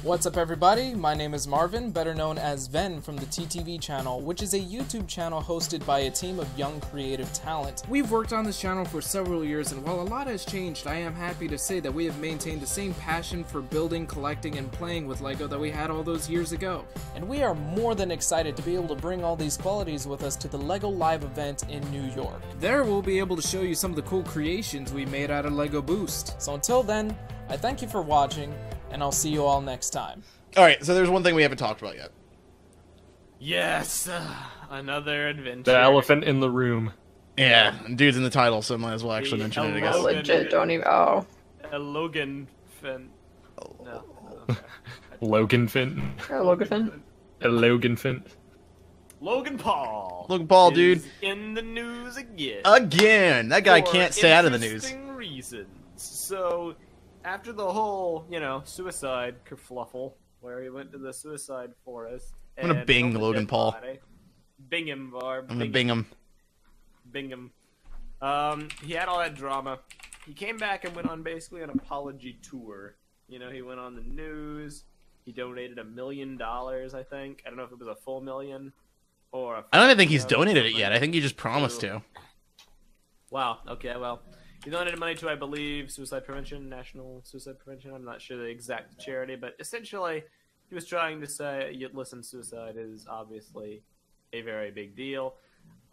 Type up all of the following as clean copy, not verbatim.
What's up everybody, my name is Marvin, better known as Ven from the TTV channel, which is a YouTube channel hosted by a team of young creative talent. We've worked on this channel for several years, and while a lot has changed, I am happy to say that we have maintained the same passion for building, collecting, and playing with LEGO that we had all those years ago. And we are more than excited to be able to bring all these qualities with us to the LEGO Live event in New York. There we'll be able to show you some of the cool creations we made out of LEGO Boost. So until then, I thank you for watching, and I'll see you all next time. Alright, so there's one thing we haven't talked about yet. Yes, another adventure. The elephant in the room. Yeah, dude's in the title, so might as well actually mention it, I guess. Legit, don't even. Oh. A Logan Finn. No. Okay. Logan Finn. Logan Finn. A Logan Finn. Logan Paul. Logan Paul, dude. In the news again. Again! That guy can't stay out of the news. Interesting reasons. So, after the whole, suicide kerfluffle, where he went to the suicide forest. I'm gonna bing Logan Paul. Bing him, Barb. I'm gonna bing him. Bing him. He had all that drama. He came back and went on basically an apology tour. He went on the news. He donated $1 million, I think. I don't know if it was a full million or I don't even think he's donated it yet. I think he just promised to. Wow. Okay, well. He donated money to, I believe, Suicide Prevention, National Suicide Prevention. I'm not sure the exact charity, but essentially he was trying to say, listen, suicide is obviously a very big deal.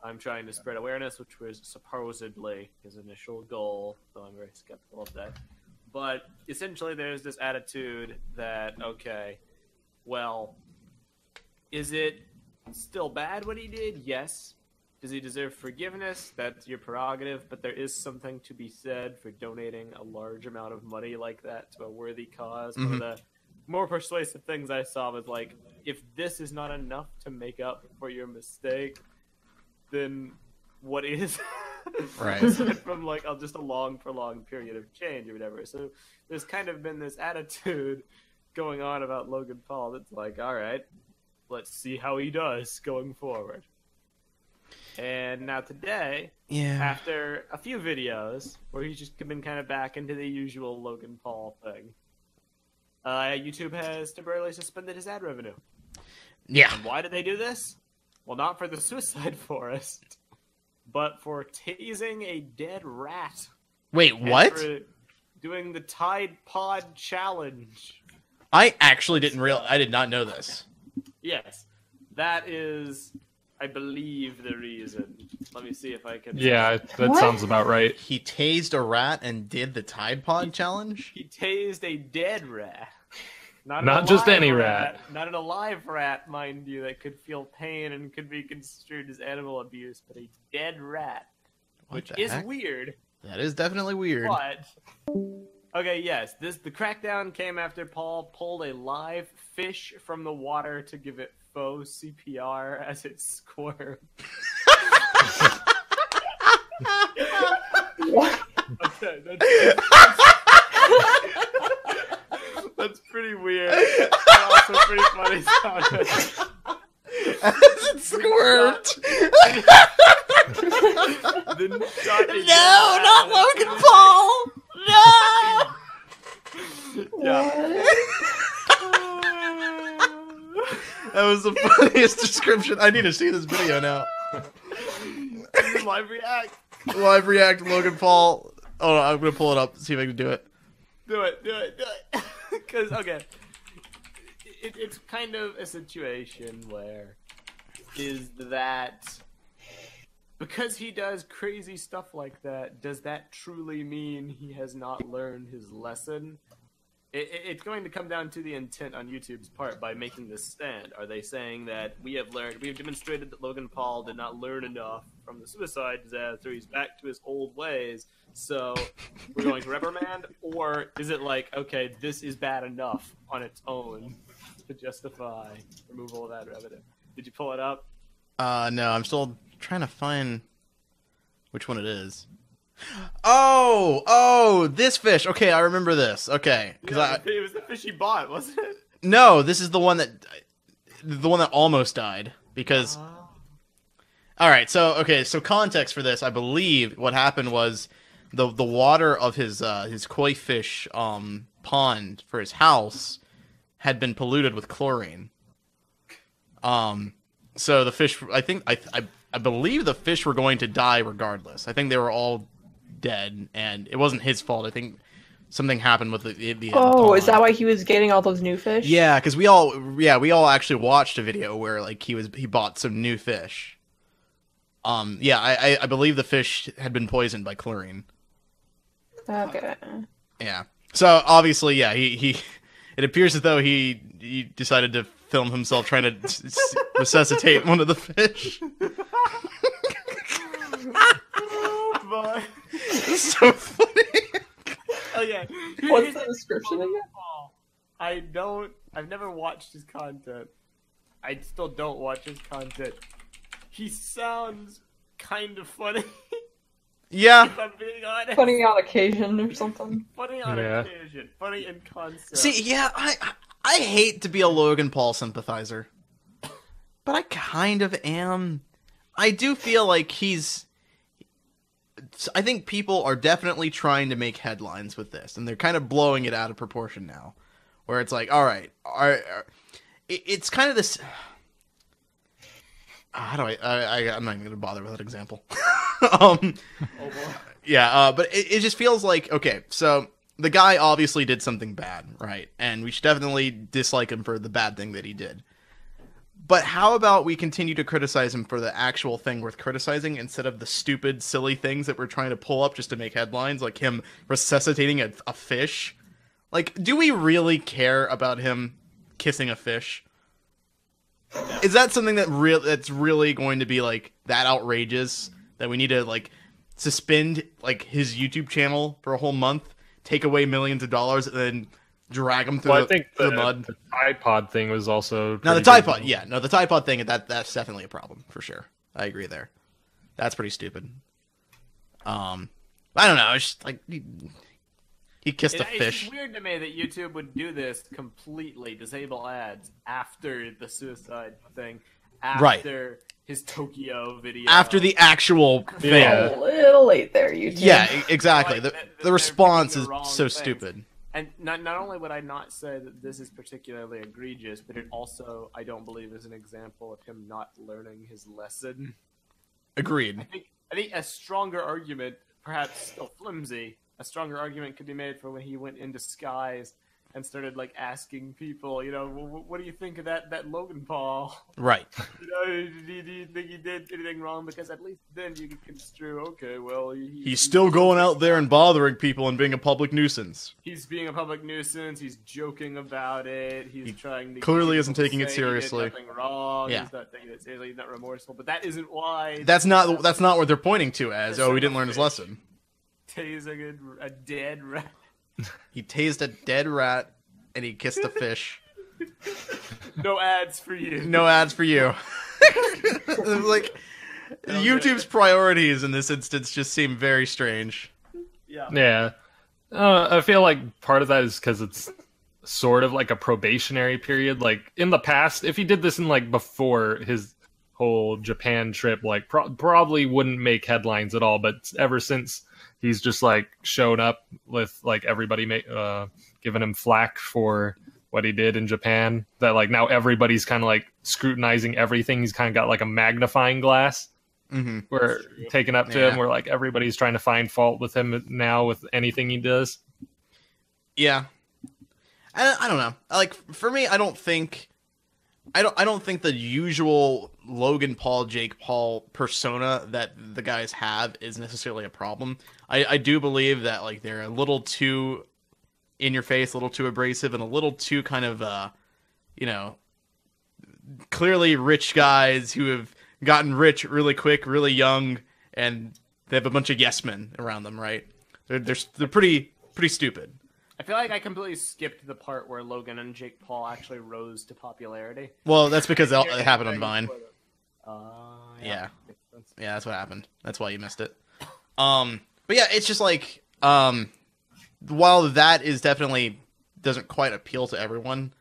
I'm trying to spread awareness, which was supposedly his initial goal, though I'm very skeptical of that. But essentially there's this attitude that, okay, well, is it still bad what he did? Yes. Does he deserve forgiveness? That's your prerogative, but there is something to be said for donating a large amount of money like that to a worthy cause. One of the more persuasive things I saw was like, if this is not enough to make up for your mistake, then what is? Right. From like just a prolonged period of change or whatever. So there's kind of been this attitude going on about Logan Paul that's like, all right, let's see how he does going forward. And now today, after a few videos where he's just been kind of back into the usual Logan Paul thing, YouTube has temporarily suspended his ad revenue. Yeah. And why did they do this? Well, not for the suicide forest, but for tasing a dead rat. Wait, what? For doing the Tide Pod challenge. I actually I did not know this. Yes. That is, I believe, the reason. Let me see if I can... Yeah, that sounds about right. He tased a rat and did the Tide Pod challenge? He tased a dead rat. Not just any rat. Not an alive rat, mind you, that could feel pain and could be construed as animal abuse, but a dead rat. Which is weird. That is definitely weird. But... Okay, yes, the crackdown came after Paul pulled a live fish from the water to give it faux CPR as it squirmed. What? Okay, that's pretty weird. But also pretty funny sounding. As it squirmed. No, not Logan Paul! No! Yeah. That was the funniest description. I need to see this video now. Live react. Live react Logan Paul. Oh, no, I'm gonna pull it up, see if I can do it. Do it. Because, okay. It's kind of a situation where is that because he does crazy stuff like that, does that truly mean he has not learned his lesson? It's going to come down to the intent on YouTube's part by making this stand. Are they saying that we have demonstrated that Logan Paul did not learn enough from the suicide disaster, he's back to his old ways, so we're going to reprimand? Or is it like, okay, this is bad enough on its own to justify removal of ad revenue? Did you pull it up? No, I'm still trying to find which one it is. Oh, this fish. Okay, I remember this. Okay, because it was the fish he bought, wasn't it? No, this is the one that almost died because. All right, so context for this, I believe what happened was the water of his koi fish pond for his house had been polluted with chlorine. So the fish, I believe the fish were going to die regardless. I think they were all dead, and it wasn't his fault. I think something happened with the Oh, is that why he was getting all those new fish? Yeah, because we all actually watched a video where like he bought some new fish. I believe the fish had been poisoned by chlorine. Okay. Yeah. So obviously, yeah, he it appears as though he decided to film himself trying to resuscitate one of the fish. Oh boy. It's so funny. Okay. What's the description again? I've never watched his content. I still don't watch his content. He sounds kind of funny. Yeah. If I'm being honest. Funny on occasion or something. Funny on occasion. Funny in concept. See, yeah, I hate to be a Logan Paul sympathizer, but I kind of am. I do feel like I think people are definitely trying to make headlines with this, and they're kind of blowing it out of proportion now, where it's like, all right, it's kind of this. How do I'm not even going to bother with that example. Oh boy. Yeah, but it just feels like, okay, so the guy obviously did something bad, right? And we should definitely dislike him for the bad thing that he did. But how about we continue to criticize him for the actual thing worth criticizing instead of the stupid, silly things that we're trying to pull up just to make headlines, like him resuscitating a fish? Like, do we really care about him kissing a fish? Is that something that's really going to be, like, that outrageous that we need to, like, suspend, like, his YouTube channel for a whole month, take away millions of dollars, and then drag him through the mud? The Tide Pod thing was also... Now, the Tide Pod, the Tide Pod thing, that's definitely a problem, for sure. I agree there. That's pretty stupid. I don't know, it's just, like, he kissed a fish. It's weird to me that YouTube would do this completely, disable ads, after the suicide thing, after his Tokyo video. After the actual thing. A little late there, YouTube. Yeah, exactly. Like, the response is wrong so things. stupid. And not only would I not say that this is particularly egregious, but it also, I don't believe, is an example of him not learning his lesson. Agreed. I think a stronger argument, perhaps still flimsy, a stronger argument could be made for when he went in disguise and started, like, asking people, you know, what do you think of that Logan Paul? Right. You know, do you think he did anything wrong? Because at least then you could construe, okay, well... He's still going out there and bothering people and being a public nuisance. He's being a public nuisance, he's joking about it, he's trying to... Clearly isn't taking it seriously. He did nothing wrong, Yeah. he's not taking it seriously, he's not remorseful, but that isn't why... That's not what they're pointing to as, oh, he didn't learn his lesson. Tasing a dead rat. He tased a dead rat, and he kissed a fish. No ads for you. No ads for you. Like, YouTube's priorities in this instance just seem very strange. Yeah. I feel like part of that is because it's sort of like a probationary period. Like, in the past, if he did this in, like, before his whole Japan trip, like, probably wouldn't make headlines at all, but ever since... he's just, like, shown up with, like, everybody giving him flack for what he did in Japan. That, like, now everybody's kind of, like, scrutinizing everything. He's kind of got, like, a magnifying glass. Mm-hmm. We're taken up to him. Where, like, everybody's trying to find fault with him now with anything he does. Yeah. I don't know. Like, for me, I don't think the usual Logan Paul, Jake Paul persona that the guys have is necessarily a problem. I do believe that, like, they're a little too in your face, a little too abrasive, and a little too kind of, you know, clearly rich guys who have gotten rich really quick, really young, and they have a bunch of yes men around them, right? They're pretty stupid. I feel like I completely skipped the part where Logan and Jake Paul actually rose to popularity. Well, that's because it happened on Vine. Yeah. Yeah, that's what happened. That's why you missed it. But yeah, it's just like, while that is definitely doesn't quite appeal to everyone,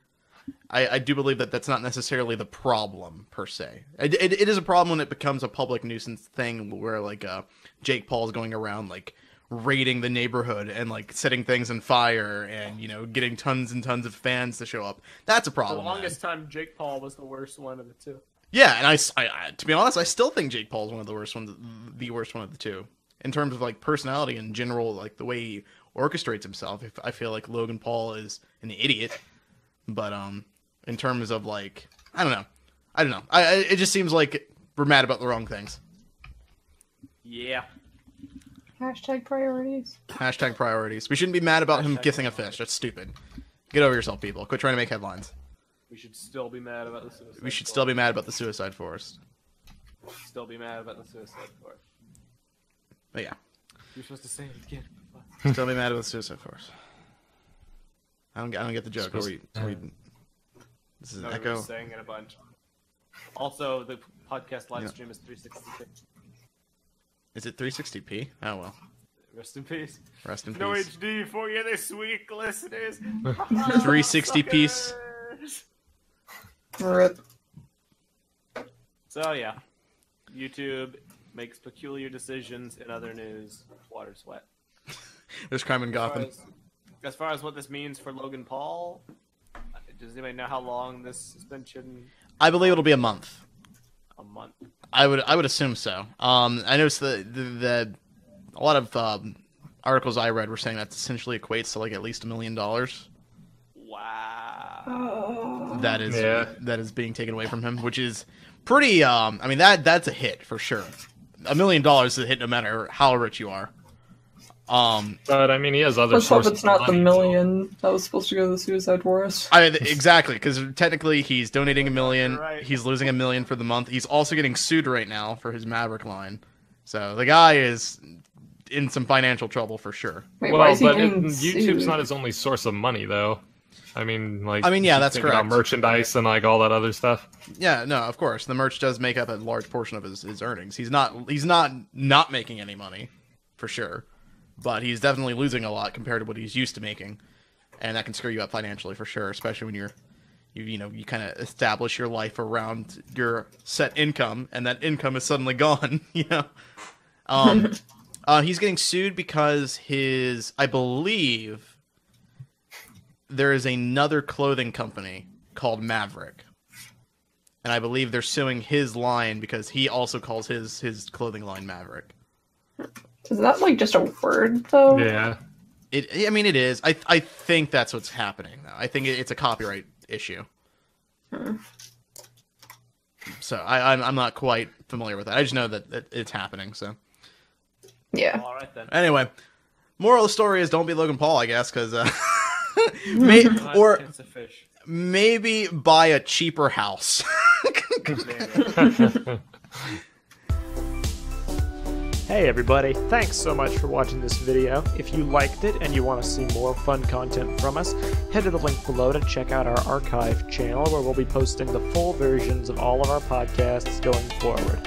I do believe that that's not necessarily the problem per se. It is a problem when it becomes a public nuisance thing where, like, Jake Paul is going around, like, raiding the neighborhood and like setting things on fire and getting tons and tons of fans to show up. That's a For problem. the longest time, Jake Paul was the worst one of the two. Yeah, and I to be honest, I still think Jake Paul is one of the worst ones, the worst one of the two, in terms of like personality and general, like the way he orchestrates himself. I feel like Logan Paul is an idiot, but in terms of like, I don't know. It just seems like we're mad about the wrong things. Yeah. Hashtag priorities. Hashtag priorities. We shouldn't be mad about him kissing a fish. That's stupid. Get over yourself, people. Quit trying to make headlines. We should still be mad about the suicide. We should still be mad about the suicide forest. Still be mad about the suicide forest. But yeah. You're supposed to say it again. Still be mad about the suicide forest. I don't get the joke. This is an No, echo. we're saying it a bunch. Also, the podcast live stream is 360p. Is it 360p? Oh well. Rest in peace. Rest in No peace. HD for you this week, listeners. 360 piece. Rip. So yeah, YouTube makes peculiar decisions. In other news, water's wet. There's crime in Gotham. As far as what this means for Logan Paul, does anybody know how long this suspension? I believe it'll be a month. A month. I would assume so. I noticed the a lot of articles I read were saying that essentially equates to like at least $1 million. Wow. That is being taken away from him, which is pretty. I mean that's a hit for sure. $1 million is a hit no matter how rich you are. But I mean, he has other Let's hope sources. it's not of the money, million that was supposed to go to the suicide forest. Exactly, because technically he's donating $1 million. Right. He's losing $1 million for the month. He's also getting sued right now for his Maverick line. So the guy is in some financial trouble for sure. Wait, So. why Well, is he but getting YouTube's sued? not his only source of money, though. I mean, yeah, that's think about correct. merchandise and like all that other stuff. Yeah, no, of course. The merch does make up a large portion of his earnings. He's not making any money, for sure. But he's definitely losing a lot compared to what he's used to making. And that can screw you up financially for sure, especially when you kind of establish your life around your set income and that income is suddenly gone, He's getting sued because I believe there is another clothing company called Maverick. And I believe they're suing his line because he also calls his clothing line Maverick. Is that like just a word though? Yeah. I mean, it is. I think that's what's happening, though. I think it's a copyright issue. So I'm not quite familiar with that. I just know that it's happening, so. Yeah. All right then. Anyway, moral of the story is don't be Logan Paul, I guess, because... It's a fish. maybe buy a cheaper house. Hey everybody, thanks so much for watching this video. If you liked it and you want to see more fun content from us, head to the link below to check out our archive channel where we'll be posting the full versions of all of our podcasts going forward.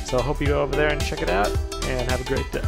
So I hope you go over there and check it out, and have a great day.